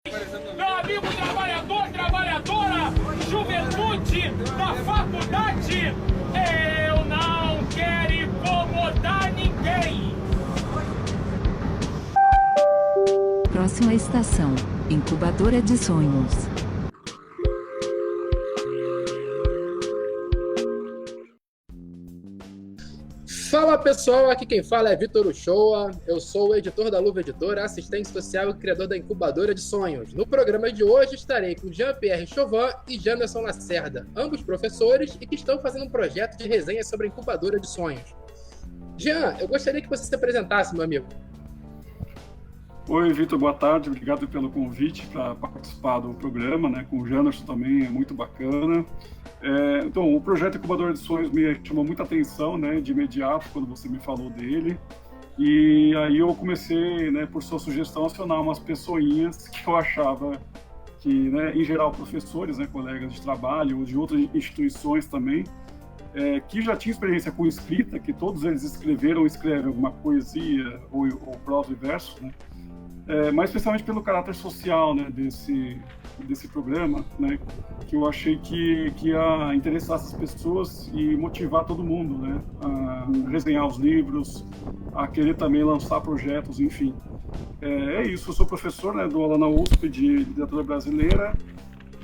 Meu amigo trabalhador, trabalhadora, juventude da faculdade, eu não quero incomodar ninguém. Próxima estação, Incubadora de Sonhos. Fala pessoal, aqui quem fala é Vitor Uchoa, eu sou o editor da Luva Editora, assistente social e criador da Incubadora de Sonhos. No programa de hoje estarei com Jean-Pierre Chauvin e Janderson Lacerda, ambos professores e que estão fazendo um projeto de resenha sobre a Incubadora de Sonhos. Jean, eu gostaria que você se apresentasse, meu amigo. Oi, Vitor, boa tarde, obrigado pelo convite para participar do programa, né? Com o Janderson também, é muito bacana. Então, o projeto Incubadora de Sonhos me chamou muita atenção, né, de imediato, quando você me falou dele. E aí eu comecei, né, por sua sugestão, a acionar umas pessoinhas que eu achava que, né, em geral, professores, né, colegas de trabalho ou de outras instituições também, que já tinham experiência com escrita, que todos eles escreveram ou escrevem alguma poesia ou prosa e verso, né? Mas especialmente pelo caráter social, né, desse programa, né, que eu achei que ia interessar essas pessoas e motivar todo mundo, né, a resenhar os livros, a querer também lançar projetos, enfim. É isso, eu sou professor, né, dou aula na USP de literatura brasileira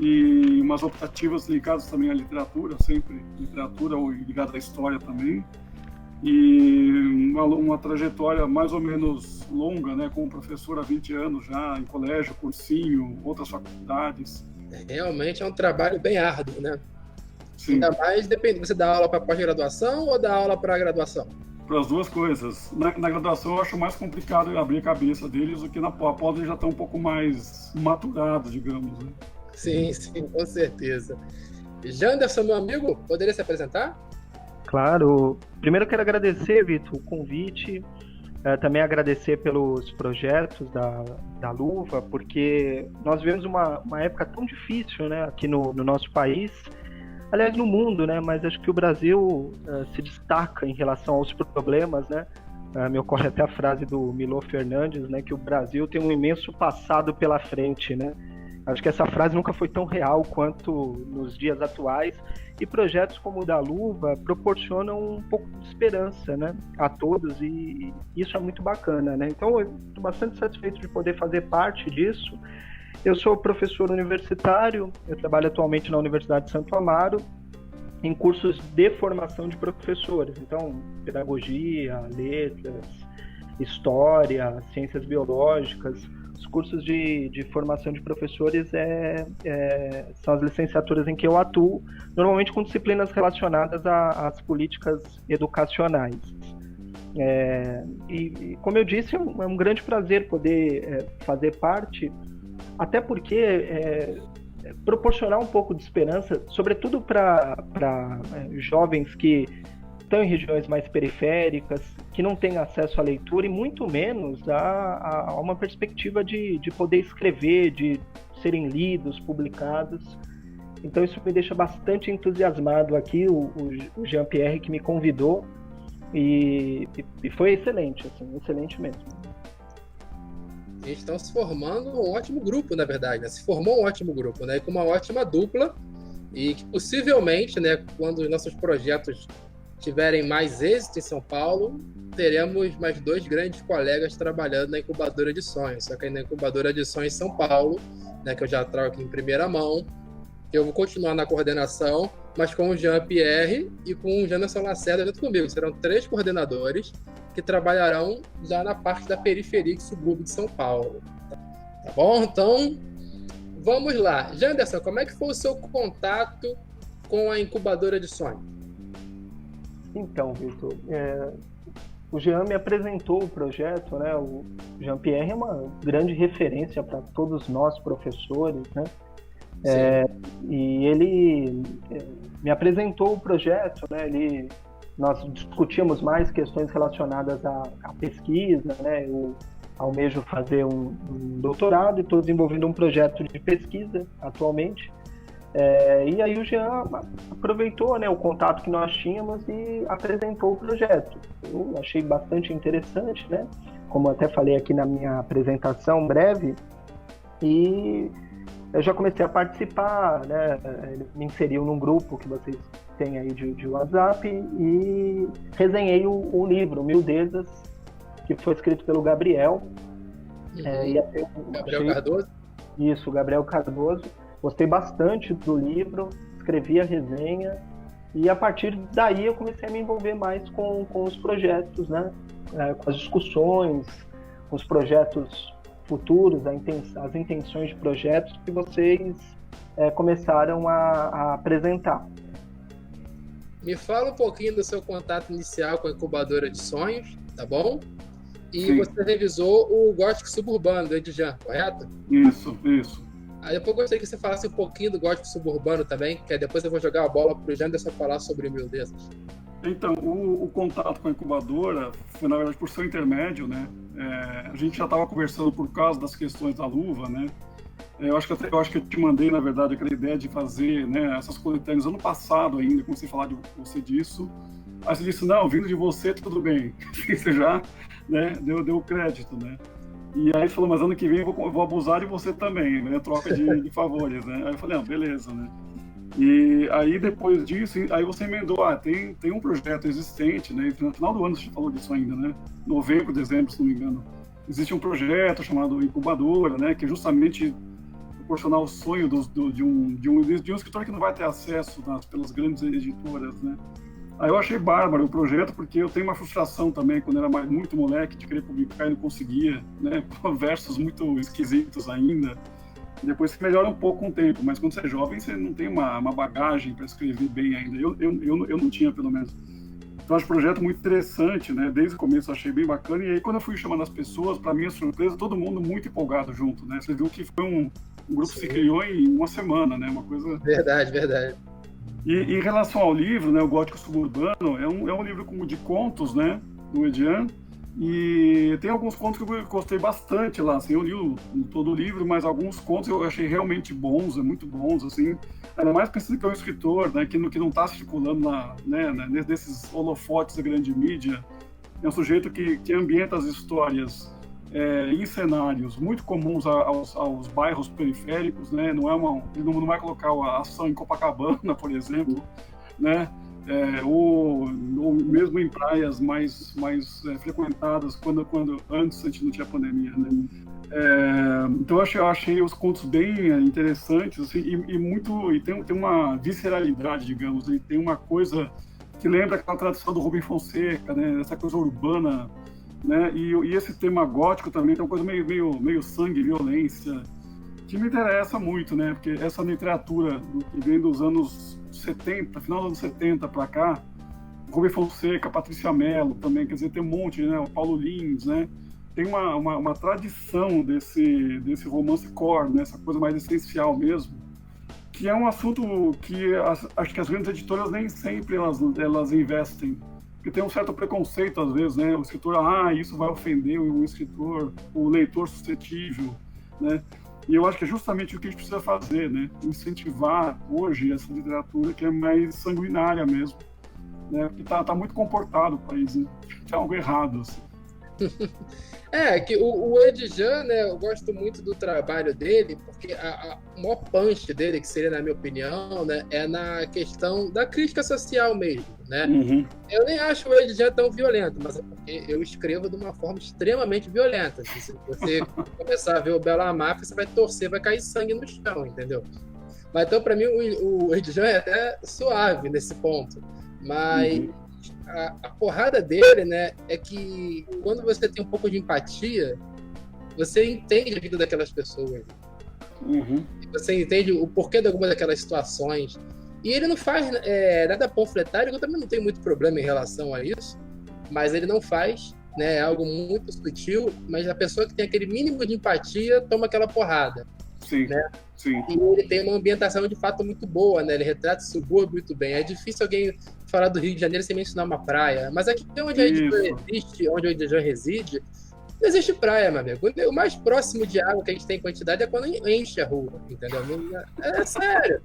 e umas optativas ligadas também à literatura, sempre literatura ou ligada à história também. E uma trajetória mais ou menos longa, né, como professor há 20 anos já, em colégio, cursinho, outras faculdades. Realmente é um trabalho bem árduo, né? Sim. Ainda mais, depende, você dá aula para pós-graduação ou dá aula para graduação? Para as duas coisas. Na graduação eu acho mais complicado abrir a cabeça deles do que na pós, eles já estão um pouco mais maturados, digamos, né? Sim, com certeza. Janderson, meu amigo, poderia se apresentar? Claro. Primeiro eu quero agradecer, Vitor, o convite, também agradecer pelos projetos da Luva, porque nós vivemos uma época tão difícil, né, aqui no nosso país, aliás, no mundo, né, mas acho que o Brasil se destaca em relação aos problemas, né. Me ocorre até a frase do Milô Fernandes, né, que o Brasil tem um imenso passado pela frente, né. Acho que essa frase nunca foi tão real quanto nos dias atuais, e projetos como o da Luva proporcionam um pouco de esperança, né, a todos, e isso é muito bacana, né? Então eu estou bastante satisfeito de poder fazer parte disso. Eu sou professor universitário, eu trabalho atualmente na Universidade de Santo Amaro, em cursos de formação de professores, então pedagogia, letras, história, ciências biológicas. Os cursos de formação de professores são as licenciaturas em que eu atuo, normalmente com disciplinas relacionadas às políticas educacionais. E como eu disse, é um grande prazer poder fazer parte, até porque proporcionar um pouco de esperança, sobretudo para jovens que estão em regiões mais periféricas, que não têm acesso à leitura e muito menos a uma perspectiva de poder escrever, de serem lidos, publicados. Então isso me deixa bastante entusiasmado aqui, o Jean-Pierre que me convidou, e foi excelente, assim, excelente mesmo. Eles estão se formando um ótimo grupo, na verdade, né? Se formou um ótimo grupo, né? Com uma ótima dupla, e que possivelmente, né, quando os nossos projetos tiverem mais êxito em São Paulo, teremos mais dois grandes colegas trabalhando na Incubadora de Sonhos. Só que aí na Incubadora de Sonhos São Paulo, né, que eu já trago aqui em primeira mão, eu vou continuar na coordenação, mas com o Jean-Pierre e com o Janderson Lacerda junto comigo. Serão 3 coordenadores que trabalharão já na parte da periferia e subúrbio de São Paulo. Tá bom? Então, vamos lá. Janderson, como é que foi o seu contato com a Incubadora de Sonhos? Então, Vitor, o Jean me apresentou o projeto, né? O Jean-Pierre é uma grande referência para todos nós professores, né? E ele me apresentou o projeto, né? Nós discutimos mais questões relacionadas à pesquisa, né? Eu almejo fazer um doutorado e estou desenvolvendo um projeto de pesquisa atualmente. E aí o Jean aproveitou, né, o contato que nós tínhamos e apresentou o projeto. Eu achei bastante interessante, né? Como até falei aqui na minha apresentação breve, E eu já comecei a participar, né? Ele me inseriu num grupo que vocês têm aí de WhatsApp e resenhei o livro, Mildezas, que foi escrito pelo Gabriel. Gabriel Cardoso? Isso, Gabriel Cardoso. Gostei bastante do livro, escrevi a resenha e a partir daí eu comecei a me envolver mais com os projetos, né? Com as discussões, com os projetos futuros, as intenções de projetos que vocês começaram a apresentar. Me fala um pouquinho do seu contato inicial com a Incubadora de Sonhos, tá bom? E Sim. Você revisou o Gótico Suburbano, do Edjan, correto? Isso. Aí depois eu gostaria que você falasse um pouquinho do Gótico Suburbano também, que aí depois eu vou jogar a bola pro Janderson falar sobre Mildezas. Então, o contato com a incubadora foi, na verdade, por seu intermédio, né? A gente já estava conversando por causa das questões da luva, né? Eu acho que eu te mandei, na verdade, aquela ideia de fazer, né, essas coletâneas ano passado ainda, comecei a falar de você disso. Aí você disse, não, vindo de você, tudo bem. Você já, né, deu crédito, né? E aí ele falou, mas ano que vem eu vou abusar de você também, né? Troca de favores, né? Aí eu falei, beleza, né? E aí depois disso, aí você emendou, tem um projeto existente, né? No final do ano você falou disso ainda, né? Novembro, dezembro, se não me engano. Existe um projeto chamado Incubadora, né? Que é justamente proporcionar o sonho de um escritor que não vai ter acesso pelas grandes editoras, né? Aí eu achei bárbaro o projeto, porque eu tenho uma frustração também, quando eu era muito moleque, de querer publicar e não conseguia, né? Versos muito esquisitos ainda. Depois se melhora um pouco com o tempo, mas quando você é jovem, você não tem uma bagagem para escrever bem ainda. Eu não tinha, pelo menos. Então, acho o projeto muito interessante, né? Desde o começo eu achei bem bacana. E aí, quando eu fui chamando as pessoas, para minha surpresa, todo mundo muito empolgado junto, né? Você viu que foi um grupo que se criou em uma semana, né? Uma coisa... Verdade. E em relação ao livro, né? O Gótico Suburbano é um livro de contos, né? Do Edjan. E tem alguns contos que eu gostei bastante lá, assim, eu li todo o livro, mas alguns contos eu achei realmente bons, muito bons, assim, ainda mais pensando que é um escritor, né, que não está circulando nesses holofotes da grande mídia, é um sujeito que ambienta as histórias em cenários muito comuns aos bairros periféricos, né, ele não vai colocar a ação em Copacabana, por exemplo, né, ou mesmo em praias mais frequentadas, quando antes a gente não tinha pandemia, né? Então eu achei os contos bem interessantes, assim, e tem uma visceralidade, digamos, e tem uma coisa que lembra aquela tradição do Rubem Fonseca, né? Essa coisa urbana, né? E esse tema gótico também tem uma coisa meio sangue, violência, que me interessa muito, né? Porque essa literatura que vem dos anos 70, final dos anos 70 para cá, Rubem Fonseca, Patrícia Mello também, quer dizer, tem um monte, né? O Paulo Lins, né? Tem uma tradição desse romance core, né? Essa coisa mais essencial mesmo, que é um assunto que acho que as grandes editoras nem sempre elas investem, porque tem um certo preconceito às vezes, né? O escritor, isso vai ofender o escritor, o leitor suscetível, né? E eu acho que é justamente o que a gente precisa fazer, né? Incentivar hoje essa literatura que é mais sanguinária mesmo, né? Porque tá muito comportado o país, né? Tem algo errado, assim. Que o Edjan, né, eu gosto muito do trabalho dele, porque o maior punch dele, que seria, na minha opinião, né, é na questão da crítica social mesmo, né? Uhum. Eu nem acho o Edjan tão violento, mas é porque eu escrevo de uma forma extremamente violenta. Se você começar a ver o Bela Máfia, você vai torcer, vai cair sangue no chão, entendeu? Mas então, para mim, o Edjan é até suave nesse ponto, mas... Uhum. A porrada dele, né, é que quando você tem um pouco de empatia, você entende a vida daquelas pessoas. Uhum. Você entende o porquê de algumas daquelas situações. E ele não faz nada panfletário, eu também não tenho muito problema em relação a isso, mas ele não faz, né, é algo muito sutil, mas a pessoa que tem aquele mínimo de empatia toma aquela porrada. Sim, né? sim. E ele tem uma ambientação de fato muito boa, né? Ele retrata o subúrbio muito bem. É difícil alguém falar do Rio de Janeiro sem mencionar uma praia. Mas aqui onde a editora existe, onde o Edjan reside, não existe praia, meu amigo. O mais próximo de água que a gente tem em quantidade é quando enche a rua, entendeu? É sério.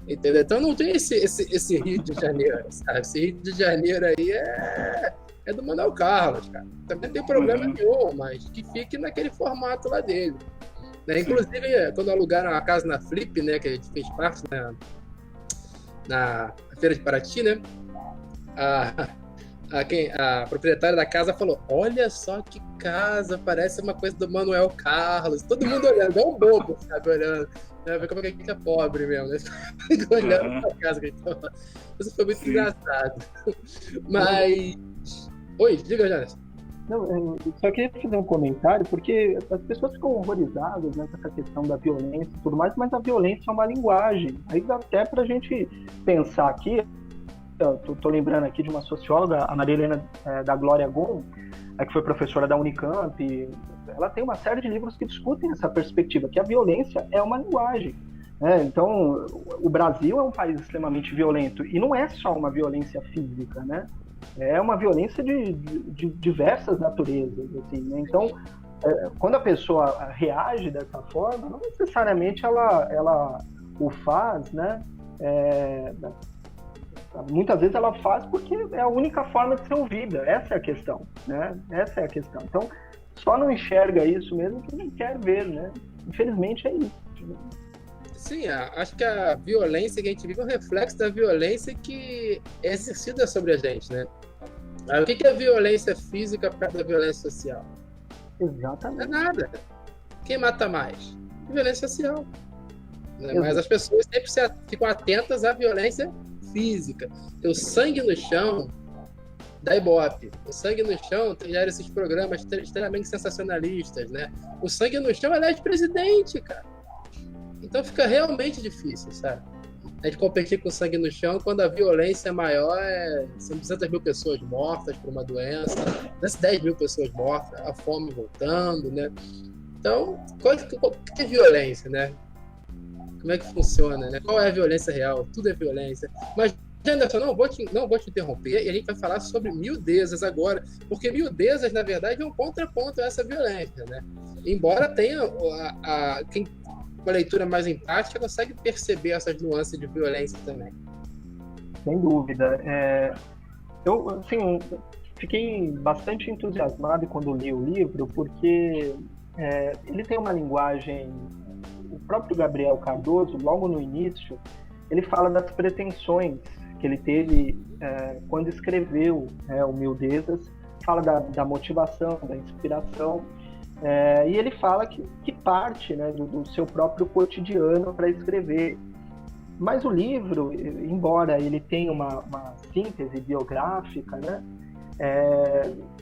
Entendeu? Então não tem esse Rio de Janeiro, sabe? Esse Rio de Janeiro aí é do Manuel Carlos, cara. Também não tem problema nenhum, mas que fique naquele formato lá dele. Né? Inclusive, quando alugaram a casa na Flip, né, que a gente fez parte, né, na Feira de Paraty, né, a proprietária da casa falou: olha só que casa, parece uma coisa do Manuel Carlos. Todo mundo olhando, igual um bobo, sabe, olhando. Ver como é que é pobre mesmo, né? Olhando pra casa que a gente tava. Isso foi muito engraçado. Mas... Oi, diga, Jonas. Não, eu só queria fazer um comentário, porque as pessoas ficam horrorizadas nessa questão da violência e tudo mais, mas a violência é uma linguagem. Aí dá até pra gente pensar aqui, eu tô lembrando aqui de uma socióloga, a Maria Helena da Glória Gon, que foi professora da Unicamp, ela tem uma série de livros que discutem essa perspectiva, que a violência é uma linguagem. Então, o Brasil é um país extremamente violento, e não é só uma violência física, né? É uma violência de diversas naturezas, assim, né? Então, quando a pessoa reage dessa forma, não necessariamente ela o faz, né? Muitas vezes ela faz porque é a única forma de ser ouvida. Essa é a questão, né? Essa é a questão. Então, só não enxerga isso mesmo que não quer ver, né? Infelizmente é isso. Sim, acho que a violência que a gente vive é um reflexo da violência que é exercida sobre a gente, né? O que é violência física perto da violência social? Exatamente. Não é nada. Quem mata mais? Violência social. Né? Mas as pessoas sempre ficam atentas à violência física. O sangue no chão da Ibope. O sangue no chão gera esses programas extremamente sensacionalistas, né? O sangue no chão é de presidente, cara. Então fica realmente difícil, sabe? A gente competir com sangue no chão quando a violência maior são 200 mil pessoas mortas por uma doença, 10 mil pessoas mortas, a fome voltando, né? Então, o que é violência, né? Como é que funciona, né? Qual é a violência real? Tudo é violência. Mas, Anderson, não vou te interromper, e a gente vai falar sobre miudezas agora, porque miudezas, na verdade, é um contraponto a essa violência, né? Embora tenha quem com a leitura mais empática consegue perceber essas nuances de violência também. Sem dúvida. Eu, assim, fiquei bastante entusiasmado quando li o livro, porque ele tem uma linguagem... O próprio Gabriel Cardoso, logo no início, ele fala das pretensões que ele teve quando escreveu o Miudezas, fala da motivação, da inspiração, e ele fala que parte, né, do seu próprio cotidiano para escrever. Mas o livro, embora ele tenha uma síntese biográfica, né,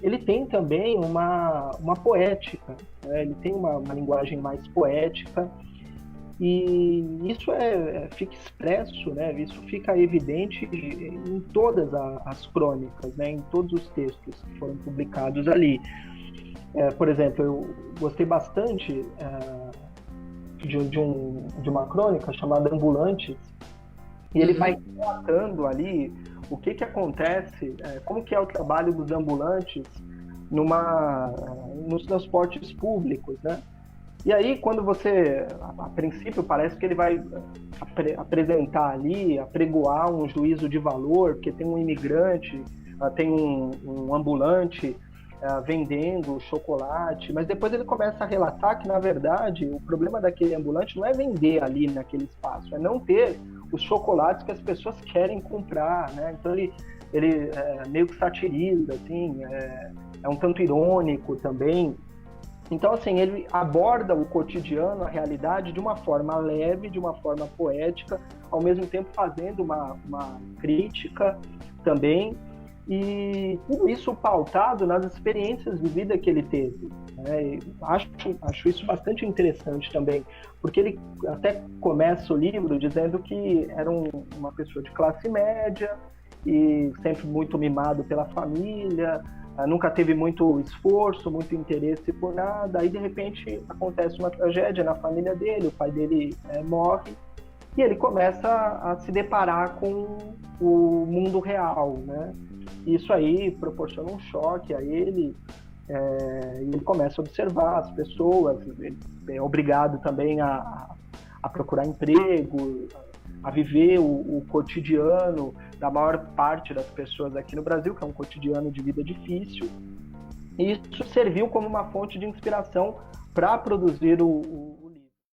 ele tem também uma poética, né, ele tem uma linguagem mais poética, e isso fica expresso, né, isso fica evidente em todas as crônicas, né, em todos os textos que foram publicados ali. Por exemplo, eu gostei bastante de uma crônica chamada Ambulantes, e ele vai relatando ali o que acontece, como que é o trabalho dos ambulantes nos transportes públicos, né? E aí, quando você, a princípio, parece que ele vai apresentar ali, apregoar um juízo de valor, porque tem um imigrante, tem um ambulante vendendo chocolate, mas depois ele começa a relatar que, na verdade, o problema daquele ambulante não é vender ali naquele espaço, é não ter os chocolates que as pessoas querem comprar, né? Então ele meio que satiriza, assim, é um tanto irônico também. Então, assim, ele aborda o cotidiano, a realidade, de uma forma leve, de uma forma poética, ao mesmo tempo fazendo uma crítica também, e tudo isso pautado nas experiências de vida que ele teve. Acho isso bastante interessante também, porque ele até começa o livro dizendo que era uma pessoa de classe média e sempre muito mimado pela família, nunca teve muito esforço, muito interesse por nada. Aí, de repente, acontece uma tragédia na família dele, o pai dele morre, e ele começa a se deparar com o mundo real, né? Isso aí proporciona um choque a ele, e ele começa a observar as pessoas, ele é obrigado também a procurar emprego, a viver o cotidiano da maior parte das pessoas aqui no Brasil, que é um cotidiano de vida difícil. E isso serviu como uma fonte de inspiração para produzir o